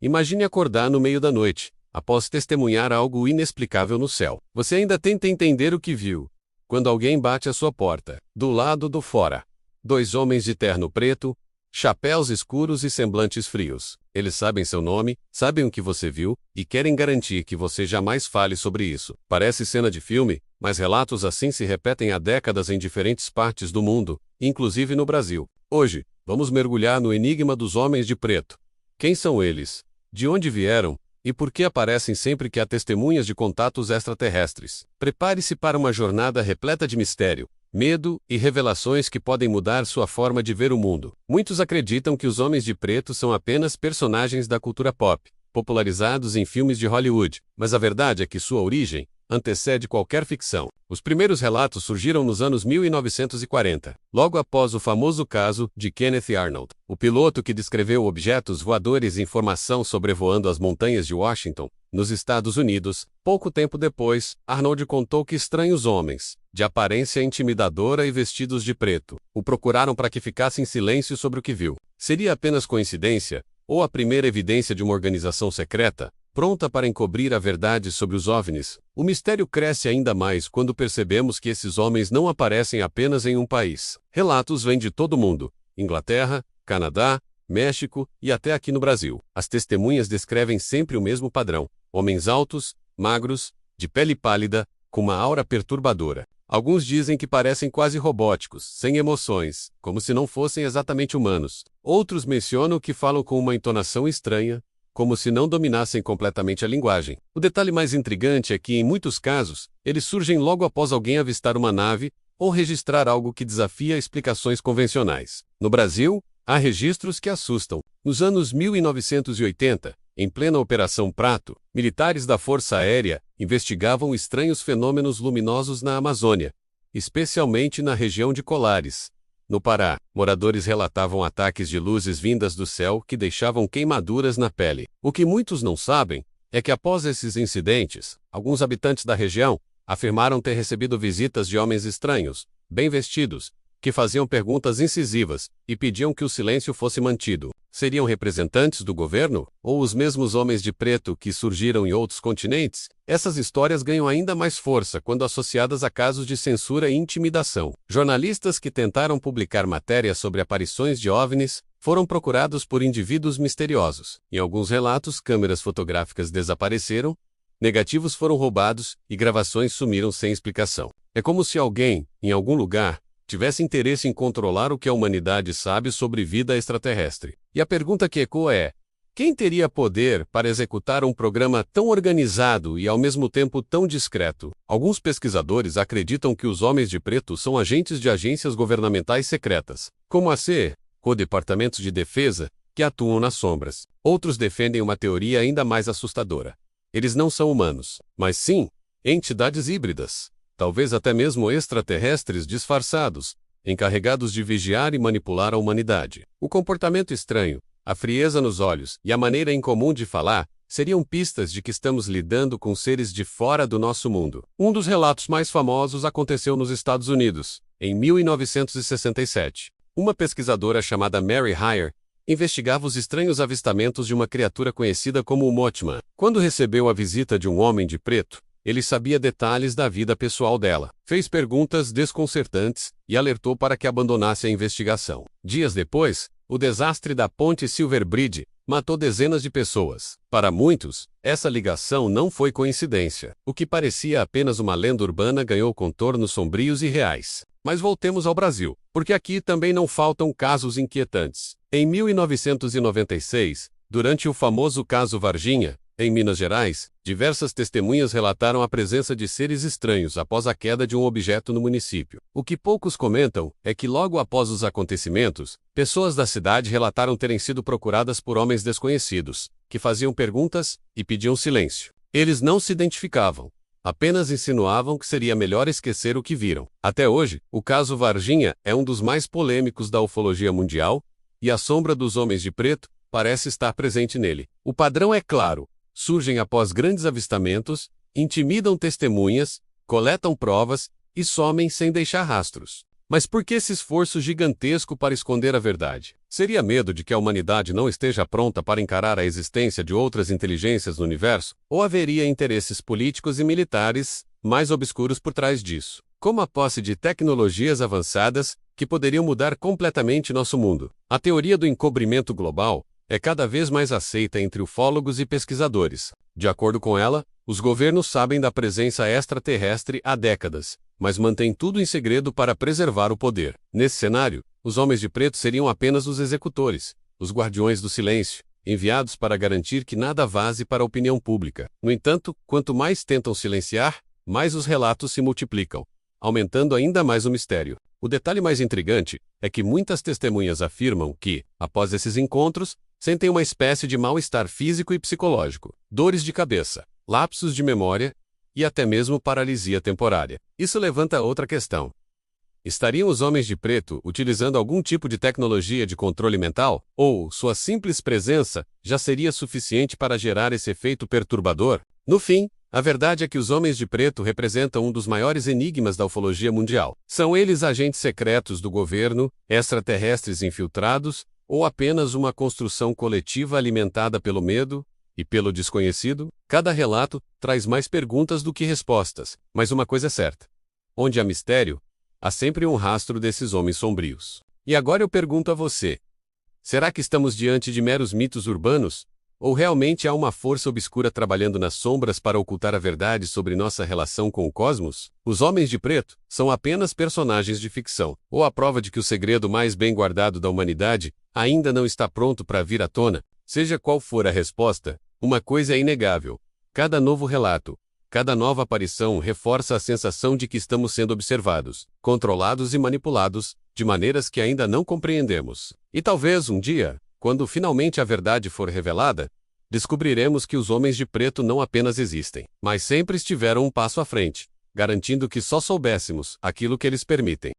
Imagine acordar no meio da noite, após testemunhar algo inexplicável no céu. Você ainda tenta entender o que viu, quando alguém bate à sua porta. Do lado do fora, dois homens de terno preto, chapéus escuros e semblantes frios. Eles sabem seu nome, sabem o que você viu, e querem garantir que você jamais fale sobre isso. Parece cena de filme, mas relatos assim se repetem há décadas em diferentes partes do mundo, inclusive no Brasil. Hoje, vamos mergulhar no enigma dos homens de preto. Quem são eles? De onde vieram? E por que aparecem sempre que há testemunhas de contatos extraterrestres? Prepare-se para uma jornada repleta de mistério, medo e revelações que podem mudar sua forma de ver o mundo. Muitos acreditam que os homens de preto são apenas personagens da cultura pop, popularizados em filmes de Hollywood, mas a verdade é que sua origem antecede qualquer ficção. Os primeiros relatos surgiram nos anos 1940, logo após o famoso caso de Kenneth Arnold, o piloto que descreveu objetos voadores em formação sobrevoando as montanhas de Washington, nos Estados Unidos. Pouco tempo depois, Arnold contou que estranhos homens, de aparência intimidadora e vestidos de preto, o procuraram para que ficasse em silêncio sobre o que viu. Seria apenas coincidência, ou a primeira evidência de uma organização secreta, pronta para encobrir a verdade sobre os OVNIs? O mistério cresce ainda mais quando percebemos que esses homens não aparecem apenas em um país. Relatos vêm de todo o mundo: Inglaterra, Canadá, México e até aqui no Brasil. As testemunhas descrevem sempre o mesmo padrão: homens altos, magros, de pele pálida, com uma aura perturbadora. Alguns dizem que parecem quase robóticos, sem emoções, como se não fossem exatamente humanos. Outros mencionam que falam com uma entonação estranha, como se não dominassem completamente a linguagem. O detalhe mais intrigante é que, em muitos casos, eles surgem logo após alguém avistar uma nave ou registrar algo que desafia explicações convencionais. No Brasil, há registros que assustam. Nos anos 1980, em plena Operação Prato, militares da Força Aérea investigavam estranhos fenômenos luminosos na Amazônia, especialmente na região de Colares, no Pará. Moradores relatavam ataques de luzes vindas do céu que deixavam queimaduras na pele. O que muitos não sabem é que após esses incidentes, alguns habitantes da região afirmaram ter recebido visitas de homens estranhos, bem vestidos, que faziam perguntas incisivas e pediam que o silêncio fosse mantido. Seriam representantes do governo? Ou os mesmos homens de preto que surgiram em outros continentes? Essas histórias ganham ainda mais força quando associadas a casos de censura e intimidação. Jornalistas que tentaram publicar matérias sobre aparições de OVNIs foram procurados por indivíduos misteriosos. Em alguns relatos, câmeras fotográficas desapareceram, negativos foram roubados e gravações sumiram sem explicação. É como se alguém, em algum lugar, tivesse interesse em controlar o que a humanidade sabe sobre vida extraterrestre. E a pergunta que ecoa é: quem teria poder para executar um programa tão organizado e ao mesmo tempo tão discreto? Alguns pesquisadores acreditam que os homens de preto são agentes de agências governamentais secretas, como a CIA, ou departamentos de defesa, que atuam nas sombras. Outros defendem uma teoria ainda mais assustadora: eles não são humanos, mas sim entidades híbridas, talvez até mesmo extraterrestres disfarçados, encarregados de vigiar e manipular a humanidade. O comportamento estranho, a frieza nos olhos e a maneira incomum de falar seriam pistas de que estamos lidando com seres de fora do nosso mundo. Um dos relatos mais famosos aconteceu nos Estados Unidos, em 1967. Uma pesquisadora chamada Mary Hyre investigava os estranhos avistamentos de uma criatura conhecida como o Mothman. Quando recebeu a visita de um homem de preto, ele sabia detalhes da vida pessoal dela, fez perguntas desconcertantes e alertou para que abandonasse a investigação. Dias depois, o desastre da ponte Silver Bridge matou dezenas de pessoas. Para muitos, essa ligação não foi coincidência. O que parecia apenas uma lenda urbana ganhou contornos sombrios e reais. Mas voltemos ao Brasil, porque aqui também não faltam casos inquietantes. Em 1996, durante o famoso caso Varginha, em Minas Gerais, diversas testemunhas relataram a presença de seres estranhos após a queda de um objeto no município. O que poucos comentam é que logo após os acontecimentos, pessoas da cidade relataram terem sido procuradas por homens desconhecidos, que faziam perguntas e pediam silêncio. Eles não se identificavam, apenas insinuavam que seria melhor esquecer o que viram. Até hoje, o caso Varginha é um dos mais polêmicos da ufologia mundial, e a sombra dos homens de preto parece estar presente nele. O padrão é claro: surgem após grandes avistamentos, intimidam testemunhas, coletam provas e somem sem deixar rastros. Mas por que esse esforço gigantesco para esconder a verdade? Seria medo de que a humanidade não esteja pronta para encarar a existência de outras inteligências no universo? Ou haveria interesses políticos e militares mais obscuros por trás disso? Como a posse de tecnologias avançadas que poderiam mudar completamente nosso mundo. A teoria do encobrimento global é cada vez mais aceita entre ufólogos e pesquisadores. De acordo com ela, os governos sabem da presença extraterrestre há décadas, mas mantêm tudo em segredo para preservar o poder. Nesse cenário, os homens de preto seriam apenas os executores, os guardiões do silêncio, enviados para garantir que nada vaze para a opinião pública. No entanto, quanto mais tentam silenciar, mais os relatos se multiplicam, aumentando ainda mais o mistério. O detalhe mais intrigante é que muitas testemunhas afirmam que, após esses encontros, sentem uma espécie de mal-estar físico e psicológico, dores de cabeça, lapsos de memória e até mesmo paralisia temporária. Isso levanta outra questão. Estariam os homens de preto utilizando algum tipo de tecnologia de controle mental? Ou sua simples presença já seria suficiente para gerar esse efeito perturbador? No fim, a verdade é que os homens de preto representam um dos maiores enigmas da ufologia mundial. São eles agentes secretos do governo, extraterrestres infiltrados, ou apenas uma construção coletiva alimentada pelo medo e pelo desconhecido? Cada relato traz mais perguntas do que respostas, mas uma coisa é certa: onde há mistério, há sempre um rastro desses homens sombrios. E agora eu pergunto a você: será que estamos diante de meros mitos urbanos? Ou realmente há uma força obscura trabalhando nas sombras para ocultar a verdade sobre nossa relação com o cosmos? Os homens de preto são apenas personagens de ficção, ou a prova de que o segredo mais bem guardado da humanidade ainda não está pronto para vir à tona? Seja qual for a resposta, uma coisa é inegável: cada novo relato, cada nova aparição reforça a sensação de que estamos sendo observados, controlados e manipulados, de maneiras que ainda não compreendemos. E talvez um dia, quando finalmente a verdade for revelada, descobriremos que os homens de preto não apenas existem, mas sempre estiveram um passo à frente, garantindo que só soubéssemos aquilo que eles permitem.